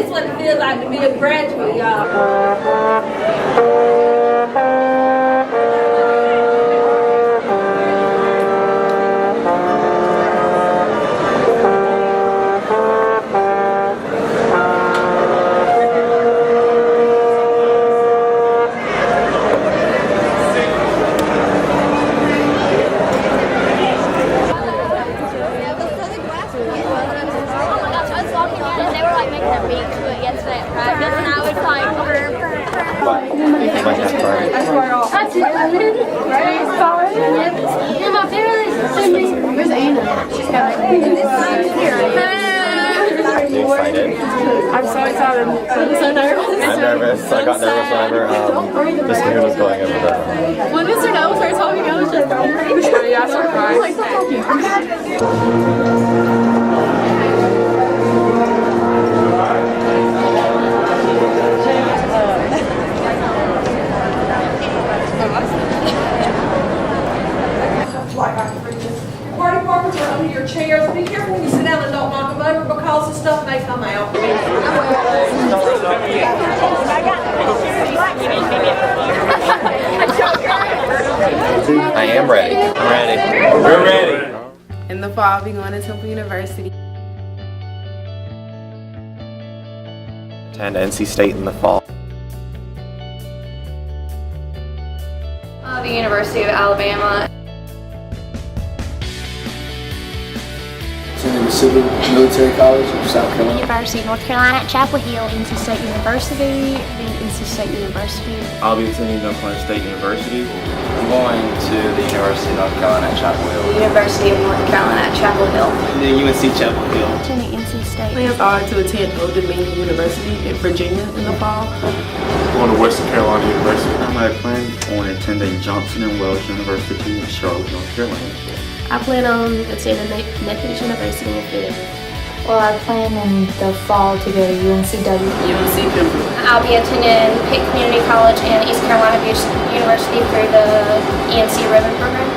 It's what it feels like to be a graduate, y'all. Where's Anna? She's Excited. I'm so excited. I'm so nervous. I'm nervous. I got nervous whenever this computer was going over there. When Mr. Noah started talking, I was just I started crying. Like, stop talking. Party markers are under your chairs. Be careful when you sit down and don't knock them over because the stuff may come out. I am ready. I'm ready. We're ready. In the fall, I'll be going to Temple University. Attend NC State in the fall. The University of Alabama. Attending the Civil Military College of South Carolina. University of North Carolina at Chapel Hill. NC State University. NC State University. I'll be attending Lenoir County State University. I'm going to the University of North Carolina at Chapel Hill. University of North Carolina at Chapel Hill. And then UNC Chapel Hill. Attending NC State. Plans are to attend Old Dominion University in Virginia in the fall. Going to Western Carolina University. I plan on attending Johnson & Wales University in Charlotte, North Carolina. I plan on attending Methodist University in Fayetteville. Well, I plan in the fall to go to UNCW. I'll be attending Pitt Community College and East Carolina University for the ENC Ribbon Program.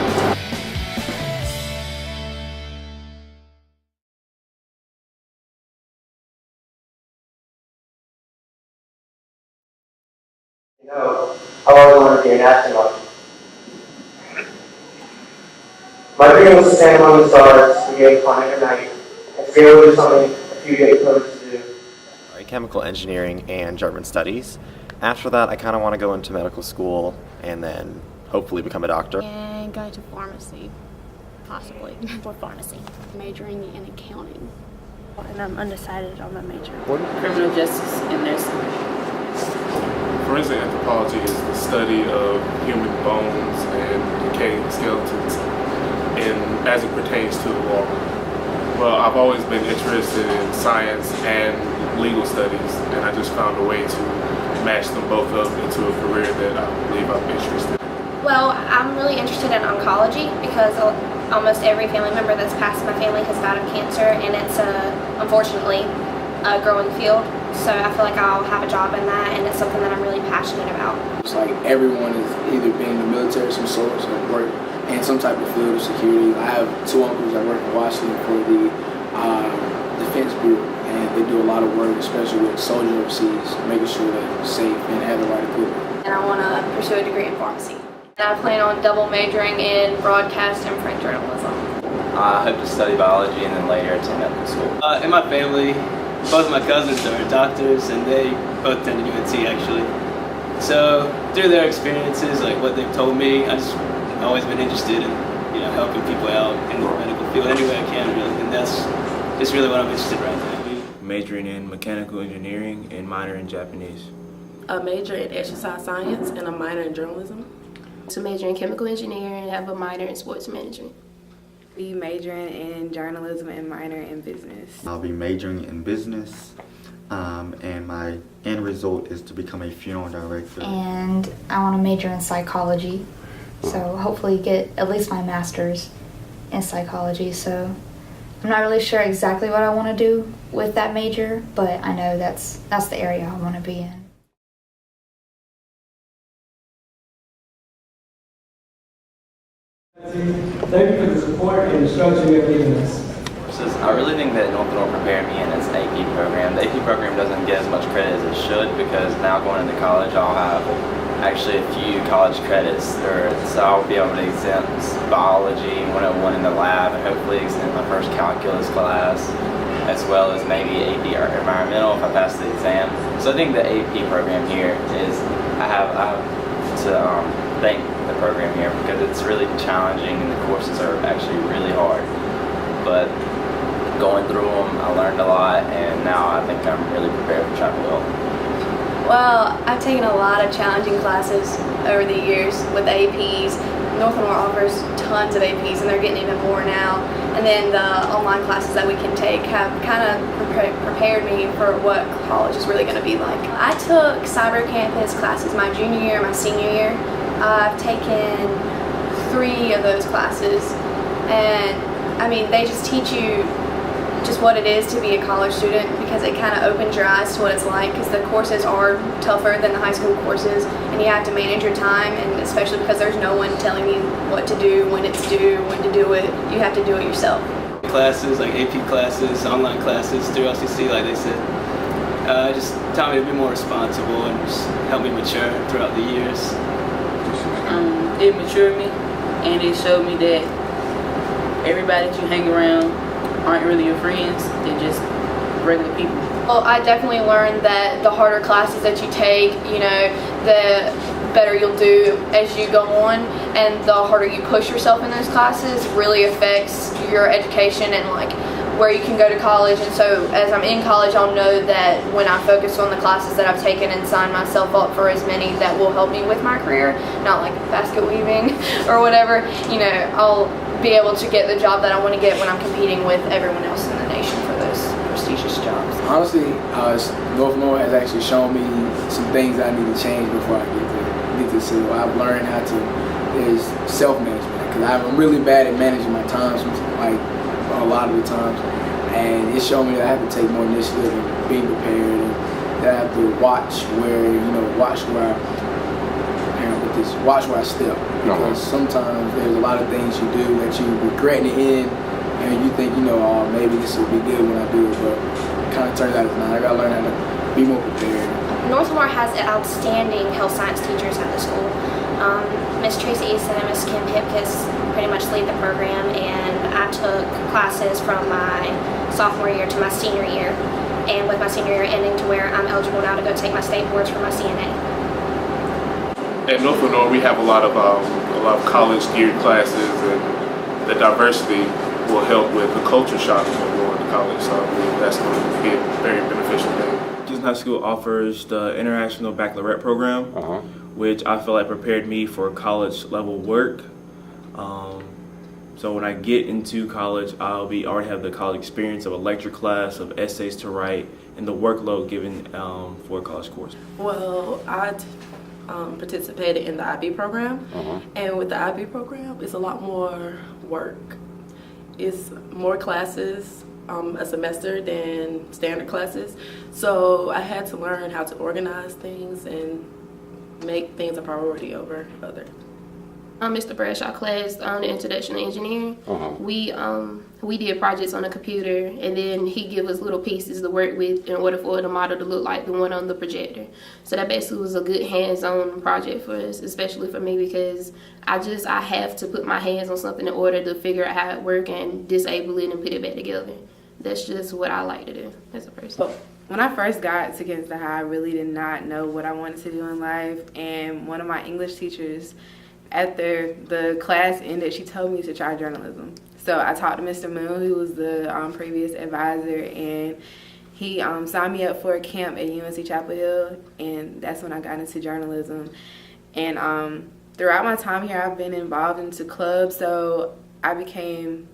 You know, I've always wanted to be an astronaut. My dream was to stand among the stars, to be a planet at night, and to be able to do something a few days coders to do. Chemical engineering and German studies. After that, I kind of want to go into medical school and then hopefully become a doctor. And go to pharmacy, possibly, or pharmacy. Majoring in accounting. And I'm undecided on my major. Criminal justice and nursing. Forensic anthropology is the study of human bones and decaying skeletons, and as it pertains to the law. Well, I've always been interested in science and legal studies, and I just found a way to match them both up into a career that I believe I'm interested in. Well, I'm really interested in oncology because almost every family member that's passed in my family has died of cancer, and it's unfortunately a growing field. So I feel like I'll have a job in that, and it's something that I'm really passionate about. It's like everyone has either been in the military of some sort or worked in some type of field of security. I have two uncles that work in Washington for the Defense Bureau, and they do a lot of work, especially with soldiers overseas, making sure that they're safe and have the right equipment. And I want to pursue a degree in pharmacy. And I plan on double majoring in broadcast and print journalism. I hope to study biology and then later attend medical school. In my family, both my cousins are doctors, and they both attended UNC actually. So through their experiences, like what they've told me, I've always been interested in helping people out in the medical field any way I can, really, and that's just really what I'm interested in right now. Majoring in mechanical engineering and minor in Japanese. A major in exercise science and a minor in journalism. To major in chemical engineering and have a minor in sports management. Be majoring in journalism and minor in business. I'll be majoring in business, and my end result is to become a funeral director. And I want to major in psychology, so hopefully get at least my master's in psychology. So I'm not really sure exactly what I want to do with that major, but I know that's the area I want to be in. Thank you for the support and instruction you have given us. courses. I really think that North Lenoir prepared me in its AP program. The AP program doesn't get as much credit as it should because now going into college I'll have actually a few college credits, so I'll be able to exempt biology 101 in the lab and hopefully exempt my first calculus class, as well as maybe AP or environmental if I pass the exam. So I think the AP program here is, I have to thank the program here because it's really challenging and the courses are actually really hard. But going through them, I learned a lot and now I think I'm really prepared for Chapel Hill. Well, I've taken a lot of challenging classes over the years with APs. North Lenoir offers tons of APs and they're getting even more now. And then the online classes that we can take have kind of prepared me for what college is really going to be like. I took cyber campus classes my junior year and my senior year. I've taken 3 of those classes and I mean they just teach you just what it is to be a college student because it kind of opens your eyes to what it's like because the courses are tougher than the high school courses and you have to manage your time, and especially because there's no one telling you what to do, when it's due, when to do it. You have to do it yourself. Classes like AP classes, online classes through LCC, like they said, just taught me to be more responsible and just helped me mature throughout the years. It matured me and it showed me that everybody that you hang around aren't really your friends, they're just regular people. Well, I definitely learned that the harder classes that you take, you know, the better you'll do as you go on, and the harder you push yourself in those classes really affects your education and like where you can go to college. And so as I'm in college, I'll know that when I focus on the classes that I've taken and sign myself up for as many that will help me with my career, not like basket weaving or whatever, you know, I'll be able to get the job that I want to get when I'm competing with everyone else in the nation for those prestigious jobs. Honestly, North Lenoir has actually shown me some things that I need to change before I get to school. I've learned how to, there's self-management, because I'm really bad at managing my time, like a lot of the times, and it showed me that I have to take more initiative and be prepared, and that I have to watch where I step, because sometimes there's a lot of things you do that you regret in the end, and you think, oh, maybe this will be good when I do it, but it kind of turns out it's not. I gotta learn how to be more prepared. North Lenoir has outstanding health science teachers at the school. Miss Tracy Easton and Miss Kim Hipkiss pretty much lead the program, and I took classes from my sophomore year to my senior year, and with my senior year ending to where I'm eligible now to go take my state boards for my CNA. At North Lenoir, we have a lot of college-geared classes, and the diversity will help with the culture shock of going to college. So I believe that's going to be a very beneficial thing. Houston High School offers the International Baccalaureate program, which I feel like prepared me for college-level work. So when I get into college, I'll already have the college experience of a lecture class, of essays to write, and the workload given for a college course. Well, I participated in the IB program, and with the IB program, it's a lot more work. It's more classes a semester than standard classes, so I had to learn how to organize things and make things a priority over other. Mr. Bradshaw class on introduction to engineering, we did projects on the computer, and then he give us little pieces to work with in order for the model to look like the one on the projector. So that basically was a good hands-on project for us, especially for me, because I have to put my hands on something in order to figure out how it works and disable it and put it back together. That's just what I like to do as a person. When I first got to Kansas High, I really did not know what I wanted to do in life, and one of my English teachers, after the class ended, she told me to try journalism. So I talked to Mr. Moon, who was the previous advisor, and he signed me up for a camp at UNC Chapel Hill, and that's when I got into journalism. And throughout my time here, I've been involved into clubs, so I became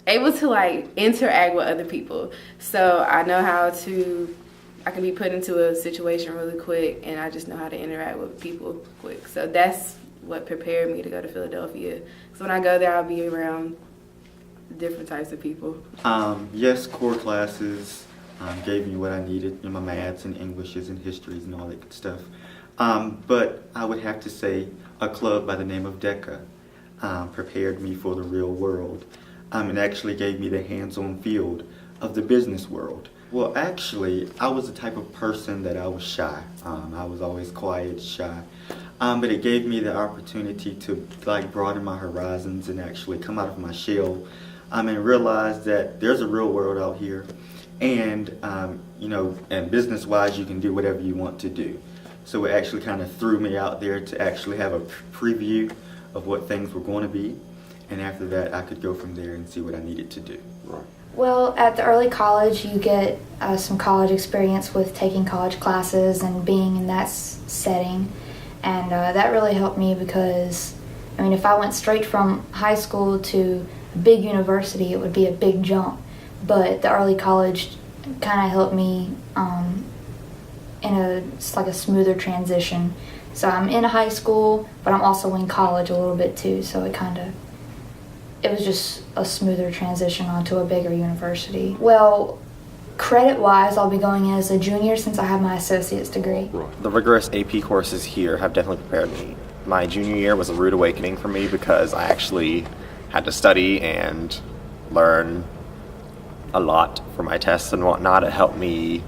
able to interact with other people. So I know I can be put into a situation really quick, and I just know how to interact with people quick. So that's what prepared me to go to Philadelphia. So when I go there, I'll be around different types of people. Yes, core classes gave me what I needed in my maths and Englishes and histories and all that good stuff. But I would have to say a club by the name of DECA prepared me for the real world. and actually gave me the hands-on field of the business world. Well, actually, I was the type of person that I was shy. I was always quiet, shy. But it gave me the opportunity to broaden my horizons and actually come out of my shell and realize that there's a real world out here. And, and business-wise, you can do whatever you want to do. So it actually kind of threw me out there to actually have a preview of what things were going to be. And after that, I could go from there and see what I needed to do. Right. Well, at the early college, you get some college experience with taking college classes and being in that setting. And that really helped me because, if I went straight from high school to a big university, it would be a big jump. But the early college kind of helped me it's like a smoother transition. So I'm in high school, but I'm also in college a little bit too. So it was just a smoother transition onto a bigger university. Well, credit-wise, I'll be going in as a junior since I have my associate's degree. The rigorous AP courses here have definitely prepared me. My junior year was a rude awakening for me because I actually had to study and learn a lot for my tests and whatnot. It helped me,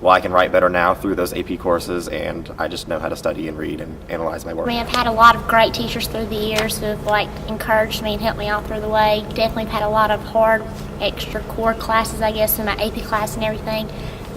I can write better now through those AP courses, and I just know how to study and read and analyze my work. I've had a lot of great teachers through the years who have encouraged me and helped me all through the way. Definitely had a lot of hard extra core classes, I guess, in my AP class and everything.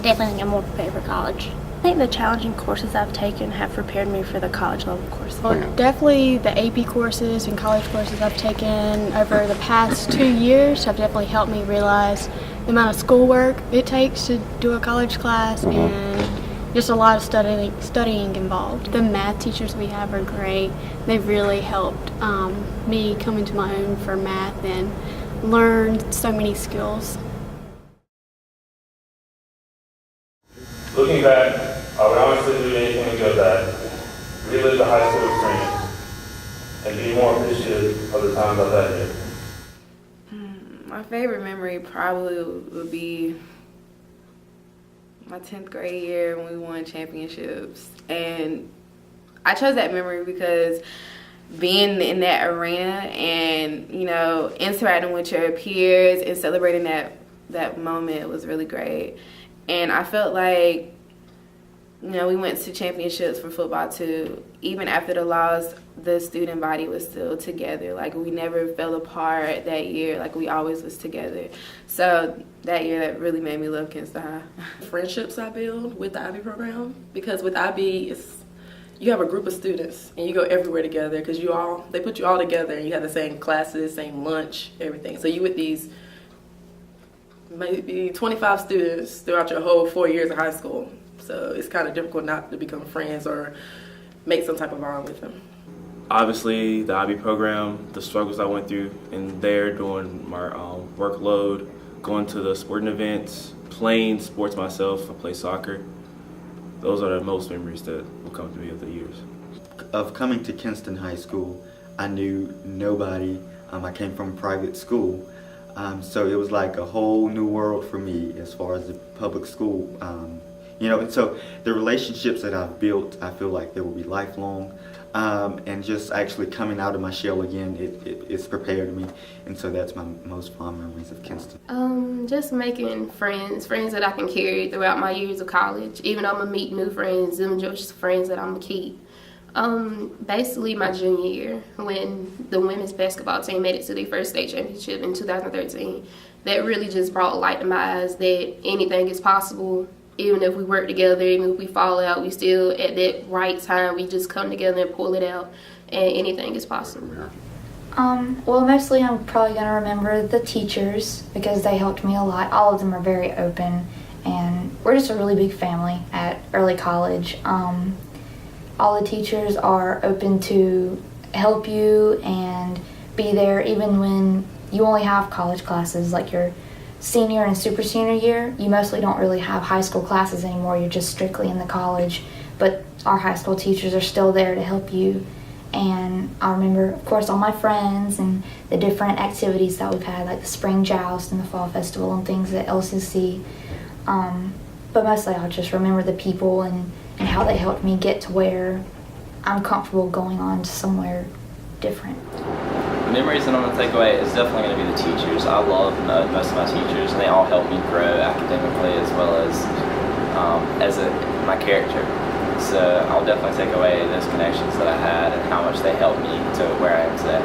Definitely think I'm more prepared for college. I think the challenging courses I've taken have prepared me for the college level courses. Definitely the AP courses and college courses I've taken over the past 2 years have definitely helped me realize the amount of schoolwork it takes to do a college class and just a lot of studying involved. The math teachers we have are great. They've really helped me come into my own for math and learn so many skills. Looking back, I would honestly do anything to go back, relive the high school experience, and be more appreciative of the times I've had here. My favorite memory probably would be my 10th grade year when we won championships. And I chose that memory because being in that arena and, interacting with your peers and celebrating that moment was really great. And I felt like, we went to championships for football too. Even after the loss, the student body was still together. We never fell apart that year. We always was together. So that year, that really made me love Kinston High. Friendships I build with the IB program, because with IB, you have a group of students and you go everywhere together because they put you all together and you have the same classes, same lunch, everything. So you with these maybe 25 students throughout your whole 4 years of high school. So it's kind of difficult not to become friends or make some type of bond with them. Obviously, the IB program, the struggles I went through in there doing my workload, going to the sporting events, playing sports myself. I play soccer. Those are the most memories that will come to me over the years. Of coming to Kinston High School, I knew nobody. I came from a private school. So it was like a whole new world for me as far as the public school. And so the relationships that I've built, I feel like they will be lifelong. And just actually coming out of my shell again, it's prepared me. And so that's my most fond memories of Kinston. Just making friends that I can carry throughout my years of college. Even though I'm gonna meet new friends, them just friends that I'm gonna keep. Basically my junior year, when the women's basketball team made it to their first state championship in 2013, that really just brought light to my eyes that anything is possible. Even if we work together, even if we fall out, we still, at that right time, we just come together and pull it out, and anything is possible. Well, mostly I'm probably going to remember the teachers because they helped me a lot. All of them are very open, and we're just a really big family at early college. All the teachers are open to help you and be there even when you only have college classes, like your senior and super senior year. You mostly don't really have high school classes anymore. You're just strictly in the college, but our high school teachers are still there to help you. And I remember, of course, all my friends and the different activities that we've had, like the spring joust and the fall festival and things at LCC. But mostly I'll just remember the people and how they helped me get to where I'm comfortable going on to somewhere different. The memories that I'm going to take away is definitely going to be the teachers. I love most of my teachers, and they all help me grow academically as well as my character. So I'll definitely take away those connections that I had and how much they helped me to where I am today.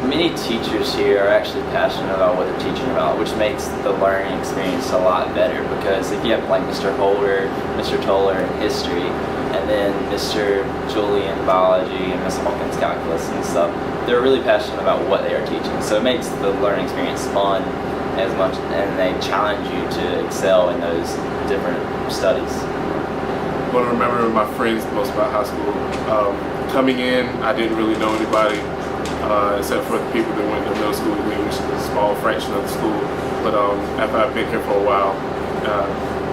Many teachers here are actually passionate about what they're teaching about, which makes the learning experience a lot better, because if you have like Mr. Holder, Mr. Toller in history, and then Mr. Julian biology and Ms. Hawkins calculus and stuff, they're really passionate about what they are teaching. So it makes the learning experience fun as much, and they challenge you to excel in those different studies. What I remember my friends most about high school, coming in, I didn't really know anybody except for the people that went to middle school with me, which is a small fraction of the school. But after I've been here for a while,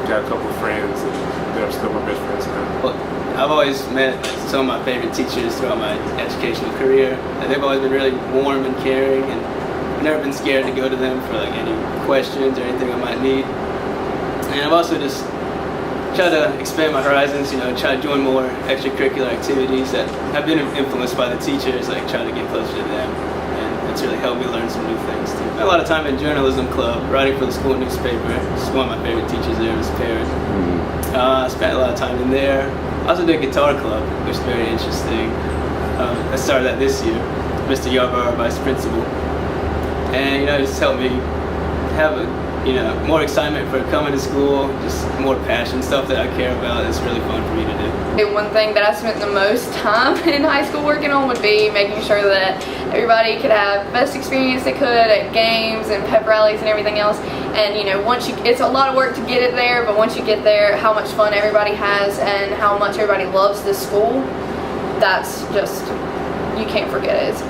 got a couple of friends, and they're still my best friends now. Well, I've always met some of my favorite teachers throughout my educational career, and they've always been really warm and caring, and I've never been scared to go to them for like any questions or anything I might need. And I've also just tried to expand my horizons, try to join more extracurricular activities that have been influenced by the teachers, like trying to get closer to them, and it's really helped me learn some new things too. I spent a lot of time in journalism club, writing for the school newspaper. It's one of my favorite teachers there was Parrot. I spent a lot of time in there. I also did guitar club, which is very interesting. I started that this year. Mr. Yarber, our vice principal, and it just helped me have more excitement for coming to school, just more passion, stuff that I care about. It's really fun for me to do. One thing that I spent the most time in high school working on would be making sure that everybody could have the best experience they could at games and pep rallies and everything else. And it's a lot of work to get it there, but once you get there, how much fun everybody has and how much everybody loves this school, that's just, you can't forget it. It's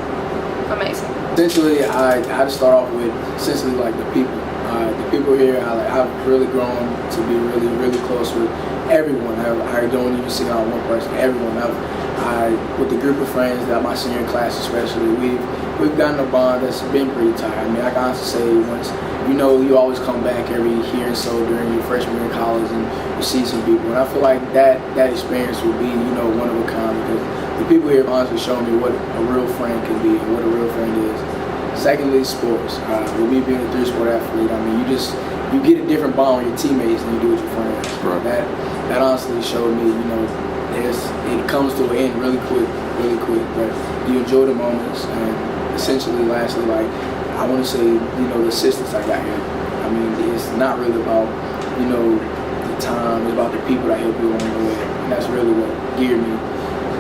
amazing. Essentially, I just start off with like the people. The people here, I've really grown to be really, really close with everyone. I don't even single out one person. Everyone. With the group of friends that my senior class especially, we've gotten a bond that's been pretty tight. I mean, I can honestly say once you always come back every year and so during your freshman year in college and you see some people, and I feel like that experience will be one of a kind, because the people here have honestly shown me what a real friend can be and what a real friend is. Secondly, sports. With me being a 3-sport athlete, I mean, you get a different bond with your teammates than you do with your friends. Right. That honestly showed me, it comes to an end really quick, but you enjoy the moments. And essentially, lastly, I want to say, the assistance I got here. I mean, it's not really about, the time. It's about the people that help you along the way, and that's really what geared me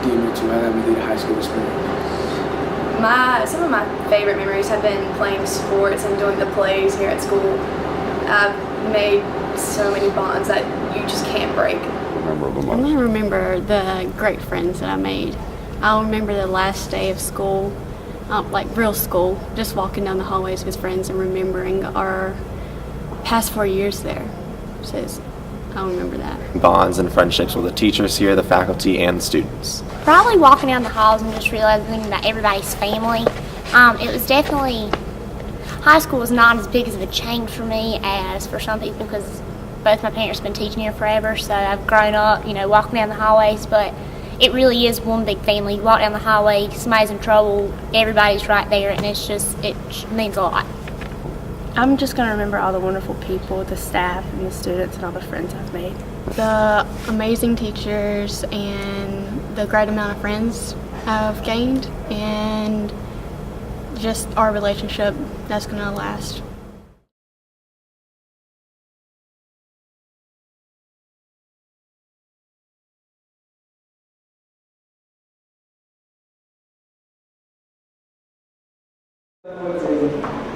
to have me get a high school experience. Some of my favorite memories have been playing sports and doing the plays here at school. I've made so many bonds that you just can't break. I'm going to remember the great friends that I made. I'll remember the last day of school, like real school, just walking down the hallways with friends and remembering our past 4 years there. So I'll remember that. Bonds and friendships with the teachers here, the faculty, and the students. Probably walking down the halls and just realizing that everybody's family. It was definitely, high school was not as big of a change for me as for some people, because both my parents have been teaching here forever, so I've grown up, walking down the hallways, but it really is one big family. You walk down the hallway, somebody's in trouble, everybody's right there, and it means a lot. I'm just going to remember all the wonderful people, the staff and the students and all the friends I've made. The amazing teachers and the great amount of friends I've gained, and just our relationship that's going to last.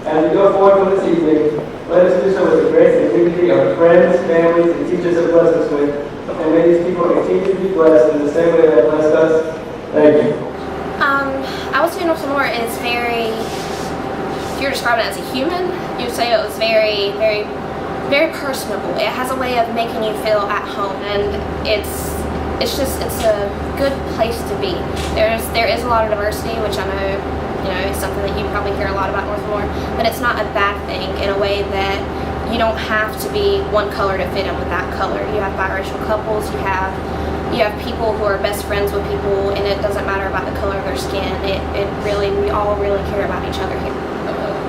As we go forward from this evening, let us do so with the grace and dignity our friends, families, and teachers have blessed us with, and may these people continue to be blessed in the same way they have blessed us. Thank you. I would say Lenoir is very, if you're describing it as a human, you would say it was very, very, very personable. It has a way of making you feel at home, and it's a good place to be. There is a lot of diversity, which I know, it's something that you probably hear a lot about Lenoir, but it's not a bad thing in a way that you don't have to be one color to fit in with that color. You have biracial couples, you have you have people who are best friends with people, and it doesn't matter about the color of their skin. We all really care about each other here.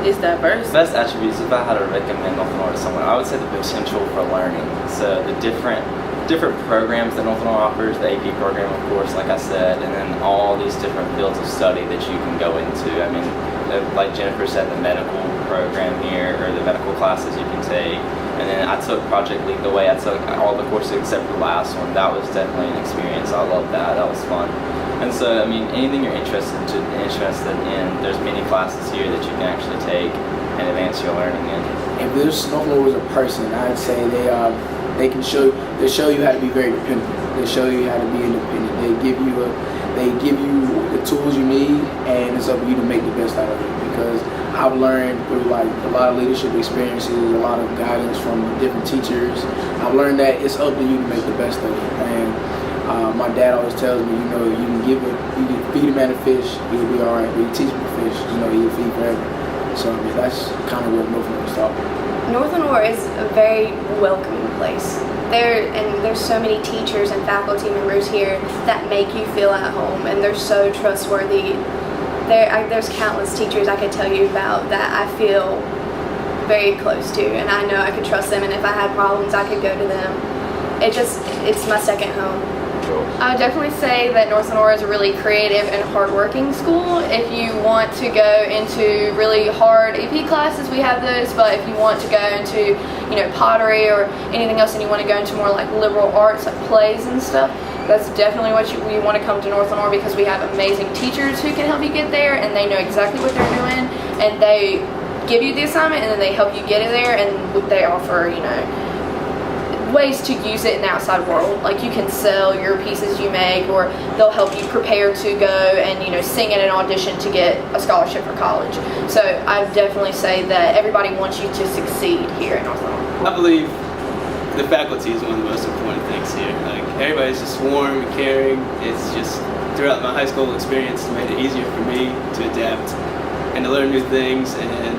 It's diverse. Best attributes, if I had to recommend North Lenoir to someone, I would say the potential for learning. So the different programs that North Lenoir offers, the AP program, of course, like I said, and then all these different fields of study that you can go into. I mean, like Jennifer said, the medical program here, or the medical classes you can take. And then I took Project Lead the Way. I took all the courses except for the last one. That was definitely an experience. I loved that. That was fun. And so, I mean, anything you're interested in, there's many classes here that you can actually take and advance your learning in. If this North Lenoir was a person, I'd say they show you how to be very dependable. They show you how to be independent. They give you the tools you need, and it's up to you to make the best out of it. Because I've learned through like a lot of leadership experiences, a lot of guidance from different teachers. I've learned that it's up to you to make the best of it. And my dad always tells me, you can feed a man a fish, he'll be all right. But you teach him to fish, he'll feed forever. So I mean, that's kind of what North Lenoir is talking. North Lenoir is a very welcoming place. There's so many teachers and faculty members here that make you feel at home, and they're so trustworthy. There's countless teachers I could tell you about that I feel very close to, and I know I could trust them, and if I had problems, I could go to them. It's my second home. I would definitely say that North Lenoir is a really creative and hardworking school. If you want to go into really hard AP classes, we have those, but if you want to go into, pottery or anything else, and you want to go into more like liberal arts, like plays and stuff, that's definitely what you want to come to North Lenoir, because we have amazing teachers who can help you get there, and they know exactly what they're doing, and they give you the assignment, and then they help you get it there, and they offer, ways to use it in the outside world. Like you can sell your pieces you make, or they'll help you prepare to go and sing in an audition to get a scholarship for college. So I definitely say that everybody wants you to succeed here at North Lenoir. I believe the faculty is one of the most important things here. Like everybody's just warm and caring. It's just throughout my high school experience, it made it easier for me to adapt and to learn new things, and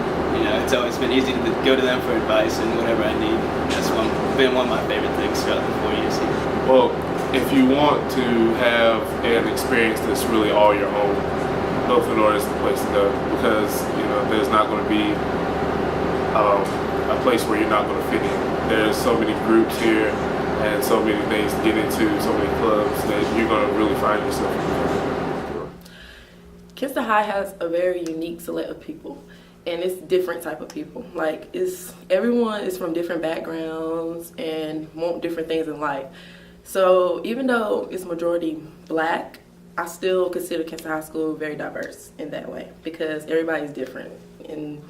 it's always been easy to go to them for advice and whatever I need. That's been one of my favorite things throughout the 4 years here. Well, if you want to have an experience that's really all your own, North Lenoir is the place to go, because there's not going to be a place where you're not going to fit in. There's so many groups here and so many things to get into, so many clubs, that you're going to really find yourself in. Kinston High has a very unique select of people. And it's different type of people. Like everyone is from different backgrounds and want different things in life. So even though it's majority black, I still consider Kinston High School very diverse in that way, because everybody's different and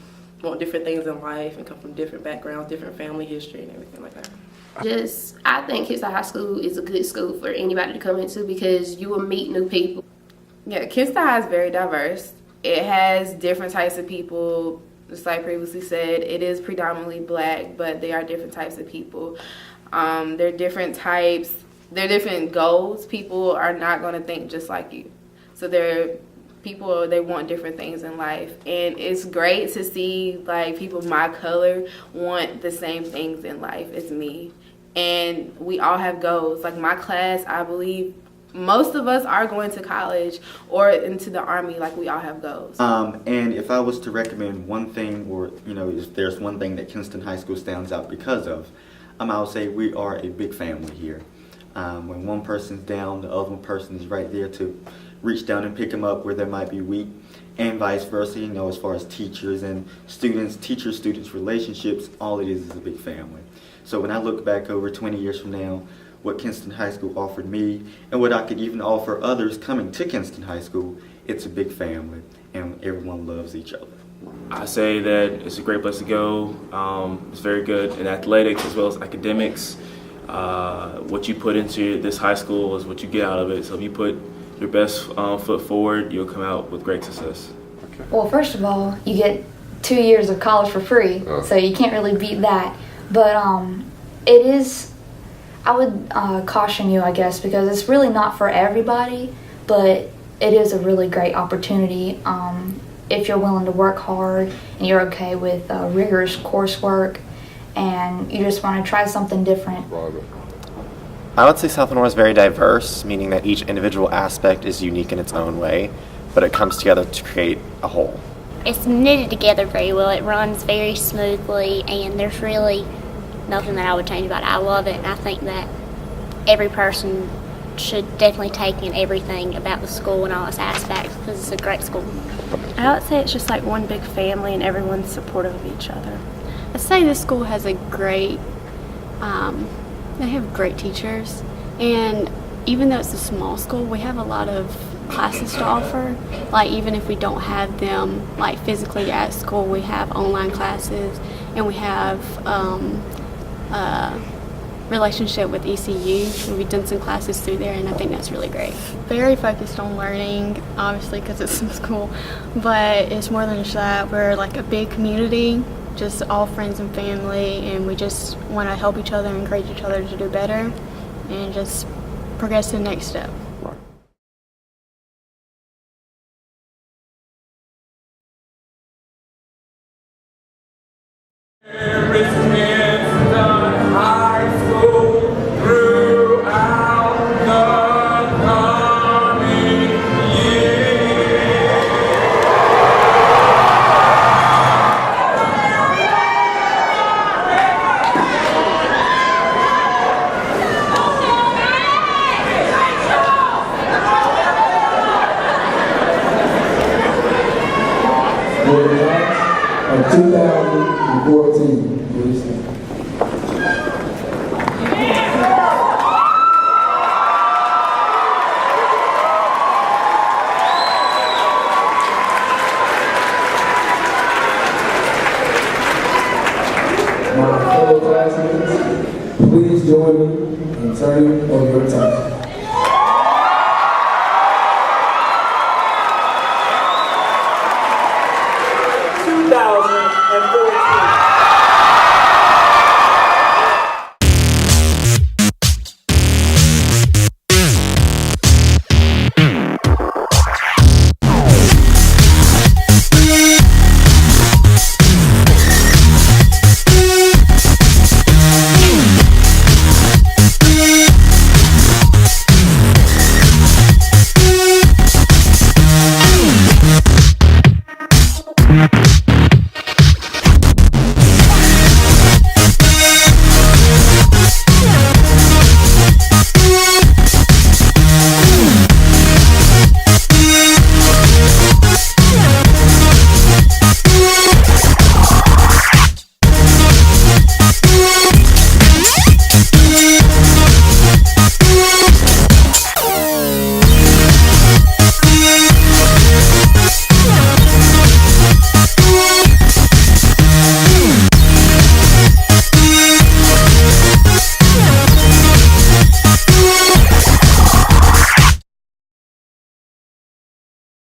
want different things in life and come from different backgrounds, different family history and everything like that. I think Kinston High School is a good school for anybody to come into, because you will meet new people. Yeah, Kinston High is very diverse. It has different types of people. Just like previously said, it is predominantly black, but there are different types of people. They're different types. They're different goals. People are not going to think just like you. So they want different things in life. And it's great to see like people my color want the same things in life as me. And we all have goals. Like my class, I believe, most of us are going to college or into the Army. Like we all have goals. And if I was to recommend one thing, or if there's one thing that Kinston High School stands out because of, I would say we are a big family here. When one person's down, the other person is right there to reach down and pick them up where they might be weak, and vice versa. As far as teachers and students, teacher-students relationships, all it is a big family. So when I look back over 20 years from now, what Kinston High School offered me, and what I could even offer others coming to Kinston High School, it's a big family, and everyone loves each other. I say that it's a great place to go. It's very good in athletics as well as academics. What you put into this high school is what you get out of it. So if you put your best foot forward, you'll come out with great success. Okay. Well, first of all, you get 2 years of college for free, so you can't really beat that. But it is, I would caution you, I guess, because it's really not for everybody, but it is a really great opportunity if you're willing to work hard and you're okay with rigorous coursework and you just want to try something different. I would say South Lenoir is very diverse, meaning that each individual aspect is unique in its own way, but it comes together to create a whole. It's knitted together very well. It runs very smoothly, and there's really nothing that I would change about it. I love it, and I think that every person should definitely take in everything about the school and all its aspects because it's a great school. I would say it's just like one big family and everyone's supportive of each other. I'd say this school has a great, they have great teachers, and even though it's a small school, we have a lot of classes to offer. Like even if we don't have them like physically at school, we have online classes, and we have relationship with ECU, and we've done some classes through there, and I think that's really great. Very focused on learning, obviously because it's in school, but it's more than just that. We're like a big community, just all friends and family, and we just want to help each other and encourage each other to do better and just progress to the next step. Of 2014, please. My fellow classmates, please join me in turning over your time.